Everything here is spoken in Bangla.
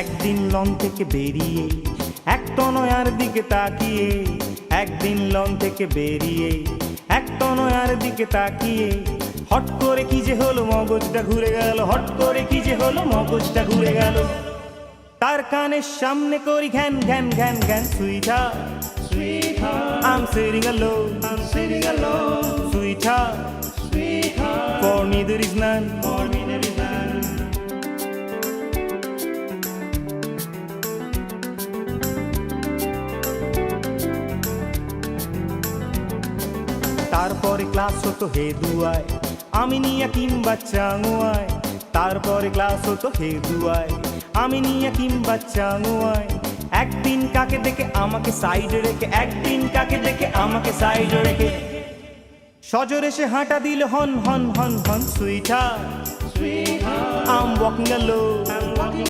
একদিন লন থেকে বেরিয়ে এক তনয়ার দিকে তাকিয়ে, একদিন লন থেকে বেরিয়ে এক তনয়ার দিকে তাকিয়ে, হট করে কি যে হলো মগজটা ঘুরে গেল, হট করে কি যে হলো মগজটা ঘুরে গেল। তার কানের সামনে করি ঘ্যান ঘ্যান ঘ্যান ঘ্যান, sweetheart I'm sitting alone, I'm sitting alone, sweetheart, sweetheart, for me there is none, for me there is none. তারপরে ক্লাস হতো হে দুয়ায়, আমি নিয়া কিংবা চাঙুয়ায়। তারপরে ক্লাস হতো হে দুয়ায়, আমি নিয়া কিংবা চাঙুয়ায়। একদিন কাকে দেখে আমাকে সাইডে রেখে, একদিন কাকে দেখে আমাকে সাইডে রেখে, সজোরে সে হাঁটা দিল হন হন হন হন, সুইটহার্ট I'm walking alone,